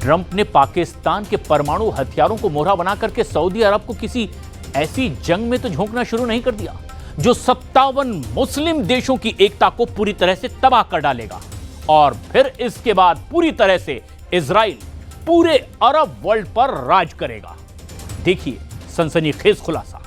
Trump ने पाकिस्तान के परमाणु हथियारों को मोहरा बना करके सऊदी अरब को किसी ऐसी जंग में तो झोंकना शुरू नहीं कर दिया जो 57 मुस्लिम देशों की एकता को पूरी तरह से तबाह कर डालेगा और फिर इसके बाद पूरी तरह से इजराइल पूरे अरब वर्ल्ड पर राज करेगा। देखिए सनसनीखेज खुलासा।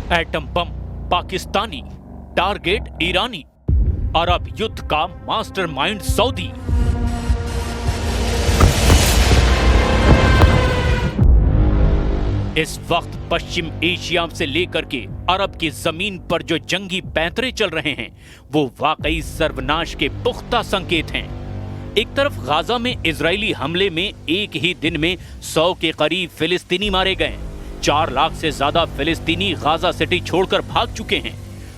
एटम बम पाकिस्तानी, टारगेट ईरानी, अरब युद्ध का मास्टरमाइंड सऊदी। इस वक्त पश्चिम एशिया से लेकर के अरब की जमीन पर जो जंगी पैंतरे चल रहे हैं वो वाकई सर्वनाश के पुख्ता संकेत हैं। एक तरफ गाजा में इजरायली हमले में एक ही दिन में 100 के करीब फिलिस्तीनी मारे गए, 4 लाख से ज्यादा फिलिस्तीनी गाजा सिटी छोड़कर भाग चुके हैं,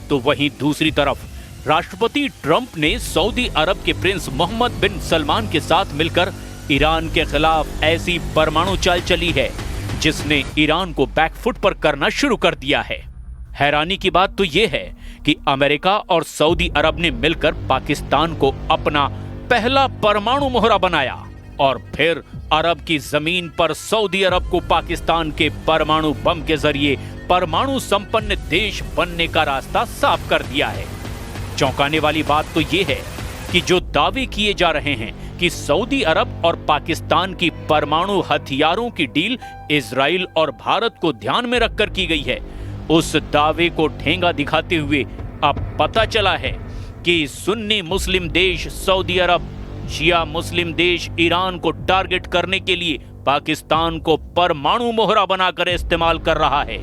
तो वहीं दूसरी तरफ राष्ट्रपति ट्रंप ने सऊदी अरब के प्रिंस मोहम्मद बिन सलमान के साथ मिलकर ईरान के खिलाफ ऐसी परमाणु चाल चली है जिसने ईरान को बैकफुट पर करना शुरू कर दिया है। हैरानी की बात तो यह है कि अमेरिका और सऊदी अरब ने मिलकर पाकिस्तान को अपना पहला परमाणु मोहरा बनाया और फिर अरब की जमीन पर सऊदी अरब को पाकिस्तान के परमाणु बम के जरिए परमाणु संपन्न देश बनने का रास्ता साफ कर दिया है। चौंकाने वाली बात तो यह है कि जो दावे किए जा रहे हैं कि सऊदी अरब और पाकिस्तान की परमाणु हथियारों की डील इजराइल और भारत को ध्यान में रखकर की गई है, उस दावे को ठेंगा दिखाते हुए अब पता चला है कि सुन्नी मुस्लिम देश सऊदी अरब शिया मुस्लिम देश ईरान को टारगेट करने के लिए पाकिस्तान को परमाणु मोहरा बनाकर इस्तेमाल कर रहा है।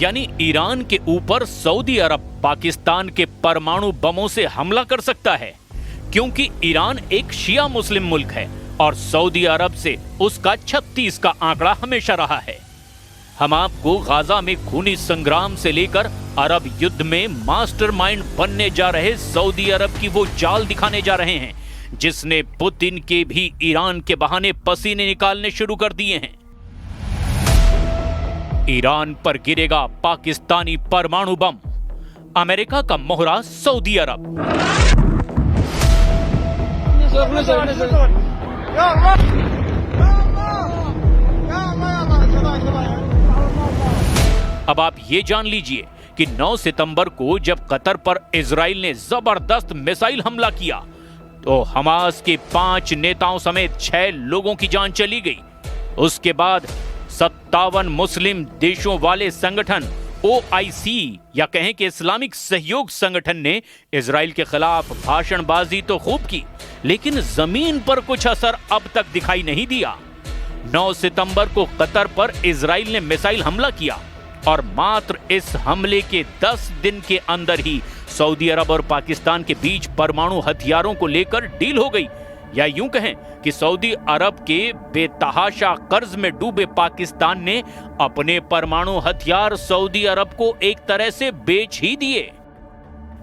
यानी ईरान के ऊपर सऊदी अरब पाकिस्तान के परमाणु बमों से हमला कर सकता है, क्योंकि ईरान एक शिया मुस्लिम मुल्क है और सऊदी अरब से उसका 36 का आंकड़ा हमेशा रहा है। हम आपको गाजा में खूनी संग्राम से लेकर अरब युद्ध में मास्टरमाइंड बनने जा रहे सऊदी अरब की वो चाल दिखाने जा रहे हैं जिसने पुतिन के भी ईरान के बहाने पसीने निकालने शुरू कर दिए हैं। ईरान पर गिरेगा पाकिस्तानी परमाणु बम, अमेरिका का मोहरा सऊदी अरब। अब आप ये जान लीजिए कि 9 सितंबर को जब कतर पर इजराइल ने जबरदस्त मिसाइल हमला किया तो हमास के 5 नेताओं समेत 6 लोगों की जान चली गई। उसके बाद 57 मुस्लिम देशों वाले संगठन OIC या कहें कि इस्लामिक सहयोग संगठन ने इजराइल के खिलाफ भाषणबाजी तो खूब की, लेकिन जमीन पर कुछ असर अब तक दिखाई नहीं दिया। 9 सितंबर को कतर पर इजराइल ने मिसाइल हमला किया और मात्र इस हमले के 10 दिन के अंदर ही सऊदी अरब और पाकिस्तान के बीच परमाणु हथियारों को लेकर डील हो गई, या यूं कहें कि सऊदी अरब के बेतहाशा कर्ज में डूबे पाकिस्तान ने अपने परमाणु हथियार सऊदी अरब को एक तरह से बेच ही दिए।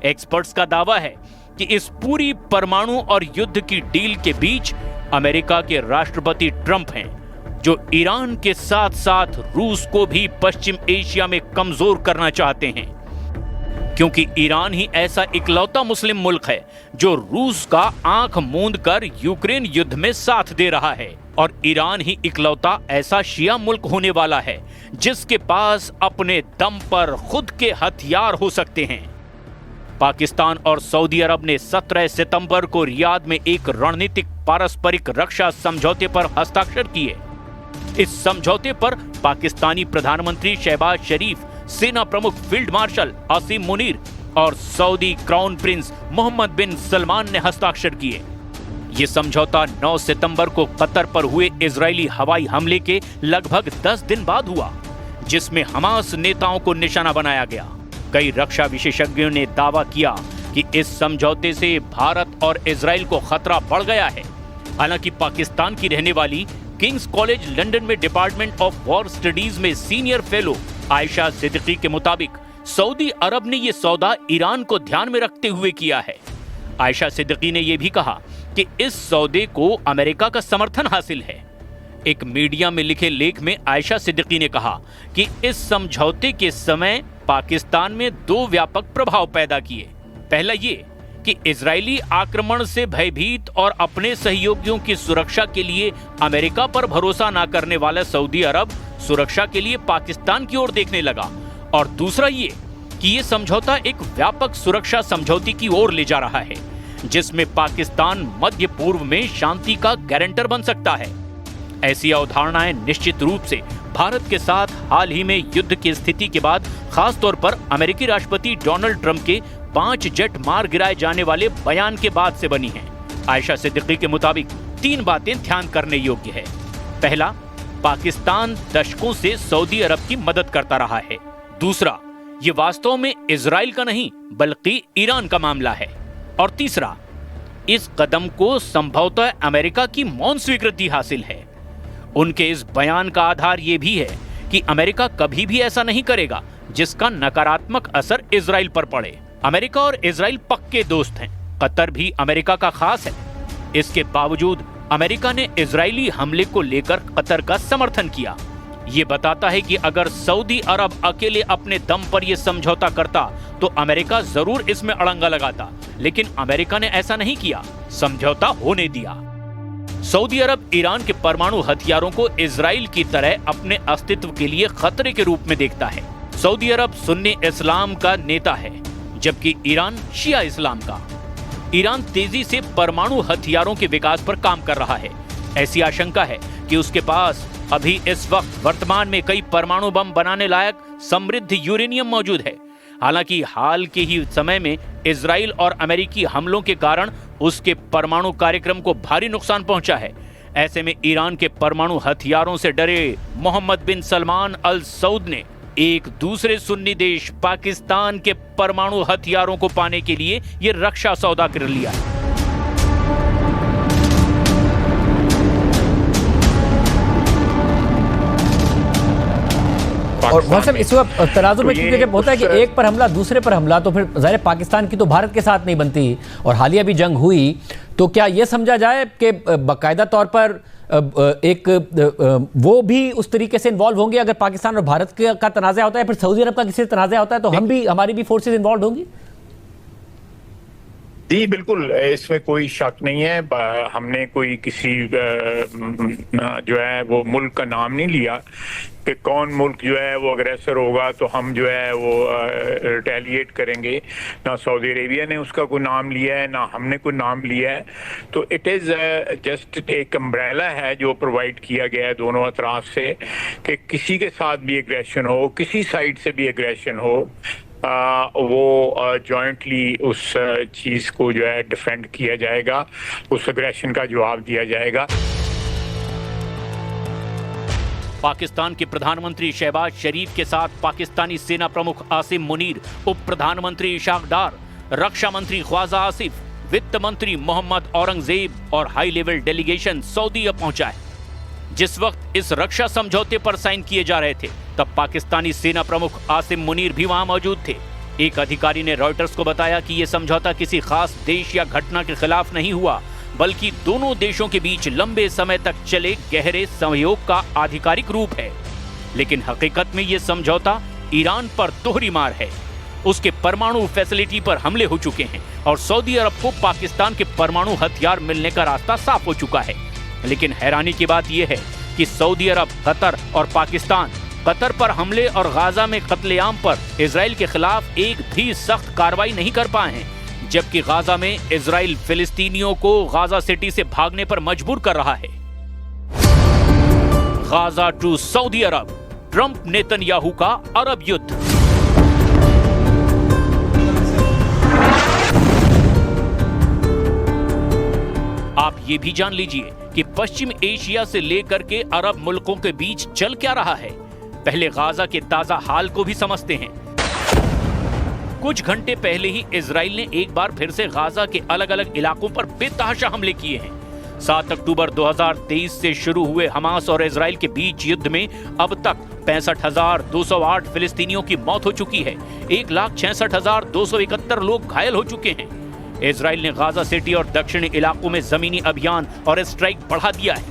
एक्सपर्ट्स का दावा है कि इस पूरी परमाणु और युद्ध की डील के बीच अमेरिका के राष्ट्रपति ट्रंप हैं, जो ईरान के साथ साथ रूस को भी पश्चिम एशिया में कमजोर करना चाहते हैं, क्योंकि ईरान ही ऐसा इकलौता मुस्लिम मुल्क है जो रूस का आंख मूंद कर यूक्रेन युद्ध में साथ दे रहा है, और ईरान ही इकलौता ऐसा शिया मुल्क होने वाला है जिसके पास अपने दम पर खुद के हथियार हो सकते हैं। पाकिस्तान और सऊदी अरब ने 17 सितंबर को रियाद में एक रणनीतिक पारस्परिक रक्षा समझौते पर हस्ताक्षर किए। इस समझौते पर पाकिस्तानी प्रधानमंत्री शहबाज शरीफ, सेना प्रमुख फील्ड मार्शल आसिम मुनीर और सऊदी क्राउन प्रिंस मोहम्मद बिन सलमान ने हस्ताक्षर किए। ये समझौता 9 सितंबर को कतर पर हुए इजरायली हवाई हमले के लगभग 10 दिन बाद हुआ, जिसमें हमास नेताओं को निशाना बनाया गया। कई रक्षा विशेषज्ञों ने दावा किया कि इस समझौते से भारत और इजराइल को खतरा बढ़ गया है। हालांकि पाकिस्तान की रहने वाली किंग्स कॉलेज लंदन में डिपार्टमेंट ऑफ वॉर स्टडीज में सीनियर फेलो आयशा सिद्दीकी के मुताबिक सऊदी अरब ने यह सौदा ईरान को ध्यान में रखते हुए किया है। आयशा सिद्दीकी ने यह भी कहा कि इस सौदे को अमेरिका का समर्थन हासिल है। एक मीडिया में लिखे लेख में आयशा सिद्दीकी ने कहा कि इस समझौते के समय पाकिस्तान में दो व्यापक प्रभाव पैदा किए। पहला ये कि इजरायली आक्रमण से भयभीत और अपने सहयोगियों की सुरक्षा के लिए अमेरिका पर भरोसा न करने वाला सऊदी अरब सुरक्षा के लिए पाकिस्तान की ओर देखने लगा, और दूसरा ये कि ये समझौता एक व्यापक सुरक्षा समझौते की ओर ले जा रहा है, जिसमें पाकिस्तान मध्य पूर्व में शांति का गारंटर बन सकता है। ऐसी अवधारणाएं निश्चित रूप से भारत के साथ हाल ही में युद्ध की स्थिति के बाद खासतौर पर अमेरिकी राष्ट्रपति डोनाल्ड ट्रंप के 5 जेट मार गिराए जाने वाले बयान के बाद से बनी हैं। आयशा सिद्दीकी के मुताबिक 3 बातें ध्यान करने योग्य है। पहला, पाकिस्तान दशकों से सऊदी अरब की मदद करता रहा है। दूसरा, ये वास्तव में इजराइल का नहीं बल्कि ईरान का मामला है। और तीसरा, इस कदम को संभवतः अमेरिका की मौन स्वीकृति हासिल है। उनके इस बयान का आधार ये भी है कि अमेरिका कभी भी ऐसा नहीं करेगा जिसका नकारात्मक असर इजराइल पर पड़े। अमेरिका और इजराइल पक्के दोस्त हैं। कतर भी अमेरिका का खास है। इसके बावजूद अमेरिका ने इजरायली हमले को लेकर कतर का समर्थन किया। ये बताता है कि अगर सऊदी अरब अकेले अपने दम पर यह समझौता करता तो अमेरिका जरूर इसमें अड़ंगा लगाता, लेकिन अमेरिका ने ऐसा नहीं किया, समझौता होने दिया। सऊदी अरब ईरान के परमाणु हथियारों को इजराइल की तरह अपने अस्तित्व के लिए खतरे के रूप में देखता है। सऊदी अरब सुन्नी इस्लाम का नेता है, जबकि ईरान शिया इस्लाम का। ईरान तेजी से परमाणु हथियारों के विकास पर काम कर रहा है। ऐसी आशंका है कि उसके पास अभी इस वक्त वर्तमान में कई परमाणु बम बनाने लायक समृद्ध यूरेनियम मौजूद है। हालांकि हाल के ही समय में इजराइल और अमेरिकी हमलों के कारण उसके परमाणु कार्यक्रम को भारी नुकसान पहुंचा है। ऐसे में ईरान के परमाणु हथियारों से डरे मोहम्मद बिन सलमान अल सऊद ने एक दूसरे सुन्नी देश पाकिस्तान के परमाणु हथियारों को पाने के लिए यह रक्षा सौदा कर लिया। और मतलब इस वक्त तनाजुर में क्योंकि जब होता है कि एक पर हमला दूसरे पर हमला, तो फिर ज़ाहिर पाकिस्तान की तो भारत के साथ नहीं बनती, और हालिया भी जंग हुई, तो क्या ये समझा जाए कि बाकायदा तौर पर वो भी उस तरीके से इन्वॉल्व होंगे? अगर पाकिस्तान और भारत का तनाज़ा होता है, फिर सऊदी अरब का किसी से तनाज़ा होता है, तो हमारी भी फोर्सेज इन्वॉल्व होंगी? जी बिल्कुल, इसमें कोई शक नहीं है। हमने कोई किसी जो है वो मुल्क का नाम नहीं लिया कि कौन मुल्क जो है वो अग्रेसर होगा तो हम जो है वो रिटेलिएट करेंगे। ना सऊदी अरेबिया ने उसका कोई नाम लिया है, ना हमने कोई नाम लिया है। तो इट इज़ जस्ट एक अम्ब्रेला है जो प्रोवाइड किया गया है दोनों अतराफ से कि किसी के साथ भी एग्रेशन हो, किसी साइड से भी एग्रेशन हो, वो जॉइंटली उस चीज़ को जो है डिफेंड किया जाएगा, उस एग्रेशन का जवाब दिया जाएगा। पाकिस्तान के प्रधानमंत्री शहबाज शरीफ के साथ पाकिस्तानी सेना प्रमुख आसिम मुनीर, उप प्रधानमंत्री इशाक डार, रक्षा मंत्री ख्वाजा आसिफ, वित्त मंत्री मोहम्मद औरंगजेब और हाई लेवल डेलीगेशन सऊदी अरब पहुंचा है। जिस वक्त इस रक्षा समझौते पर साइन किए जा रहे थे, तब पाकिस्तानी सेना प्रमुख आसिम मुनीर भी वहां मौजूद थे। एक अधिकारी ने रॉयटर्स को बताया कि यह समझौता किसी खास देश या घटना के खिलाफ नहीं हुआ, बल्कि दोनों देशों के बीच लंबे समय तक चले गहरे सहयोग का आधिकारिक रूप है। लेकिन हकीकत में यह समझौता ईरान पर दोहरी मार है। उसके परमाणु फैसिलिटी पर हमले हो चुके हैं और सऊदी अरब को पाकिस्तान के परमाणु हथियार मिलने का रास्ता साफ हो चुका है। लेकिन हैरानी की बात यह है कि सऊदी अरब, कतर और पाकिस्तान कतर पर हमले और गाजा में कत्लेआम पर इजराइल के खिलाफ एक भी सख्त कार्रवाई नहीं कर पाए हैं, जबकि गाजा में इजराइल फिलिस्तीनियों को गाजा सिटी से भागने पर मजबूर कर रहा है। Gaza to Saudi Arab, Trump Netanyahu का अरब युद्ध। आप ये भी जान लीजिए कि पश्चिम एशिया से लेकर के अरब मुल्कों के बीच चल क्या रहा है। पहले गाजा के ताजा हाल को भी समझते हैं। कुछ घंटे पहले ही इजराइल ने एक बार फिर से गाजा के अलग अलग इलाकों पर बेतहाशा हमले किए हैं। 7 अक्टूबर 2023 से शुरू हुए हमास और इजराइल के बीच युद्ध में अब तक 65,208 फिलिस्तीनियों की मौत हो चुकी है। 1,66,271 लोग घायल हो चुके हैं। इजराइल ने गाजा सिटी और दक्षिणी इलाकों में जमीनी अभियान और स्ट्राइक बढ़ा दिया है।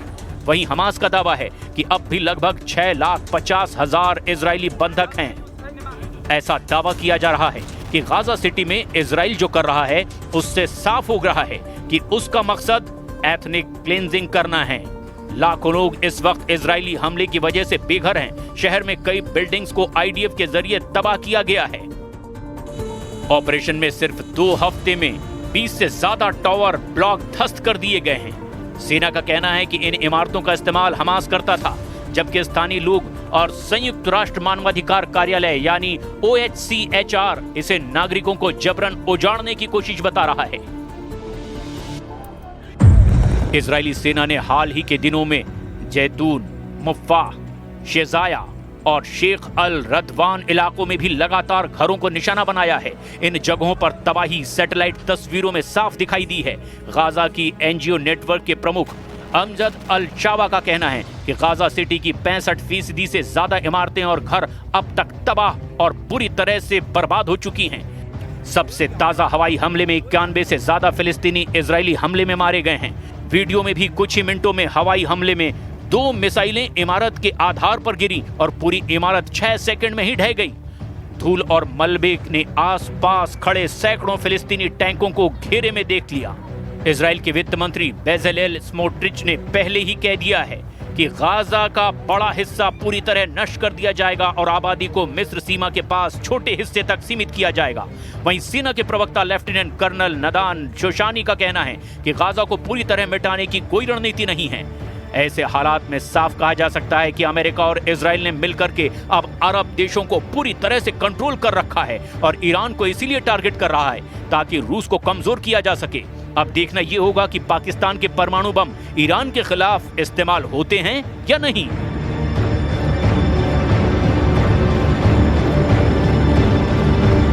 वहीं हमास का दावा है कि अब भी लगभग 6,50,000 इजरायली बंधक हैं। ऐसा दावा किया जा रहा है कि गाजा सिटी में इजराइल जो कर रहा है उससे साफ हो रहा है कि उसका मकसद एथनिक क्लींजिंग करना है। लाखों लोग इस वक्त इजरायली हमले की वजह से बेघर हैं। शहर में कई बिल्डिंग्स को आईडीएफ के जरिए तबाह किया गया है। ऑपरेशन में सिर्फ 2 हफ्ते में 20 से ज्यादा टावर ब्लॉक ध्वस्त कर दिए गए हैं। सेना का कहना है कि इन इमारतों का इस्तेमाल हमास करता था, जबकि स्थानीय लोग और संयुक्त राष्ट्र मानवाधिकार कार्यालय यानी OHCHR इसे नागरिकों को जबरन उजाड़ने की कोशिश बता रहा है। इजरायली सेना ने हाल ही के दिनों में जैतून, मुफ्फा, शेजाया और शेख अल रदवान इलाकों में भी लगातार घरों को निशाना बनाया है। इन जगहों पर तबाही सैटेलाइट तस्वीरों में साफ दिखाई दी है। गाजा की NGO नेटवर्क के प्रमुख अमजद अल चावा का कहना है कि गाजा सिटी की 65% से ज्यादा इमारतें और घर अब तक तबाह और बुरी तरह से बर्बाद हो चुकी हैं। सबसे ताजा हवाई हमले में 91 से ज्यादा फिलिस्तीनी इजरायली हमले में मारे गए हैं। वीडियो में भी कुछ ही मिनटों में हवाई हमले में 2 मिसाइलें इमारत के आधार पर गिरी और पूरी इमारत 6 सेकंड में ही ढह गई। धूल और मलबे ने आसपास खड़े सैकड़ों फिलिस्तीनी टैंकों को घेरे में देख लिया। इजराइल के वित्त मंत्री बेज़लेल स्मोट्रिच ने पहले ही कह दिया है कि गाजा का बड़ा हिस्सा पूरी तरह नष्ट कर दिया जाएगा और आबादी को मिस्र सीमा के पास छोटे हिस्से तक सीमित किया जाएगा। वहीं सेना के प्रवक्ता लेफ्टिनेंट कर्नल नदान शोशानी का कहना है कि गाजा को पूरी तरह मिटाने की कोई रणनीति नहीं है। ऐसे हालात में साफ कहा जा सकता है कि अमेरिका और इजराइल ने मिलकर के अब अरब देशों को पूरी तरह से कंट्रोल कर रखा है और ईरान को इसीलिए टारगेट कर रहा है ताकि रूस को कमजोर किया जा सके। अब देखना यह होगा कि पाकिस्तान के परमाणु बम ईरान के खिलाफ इस्तेमाल होते हैं या नहीं।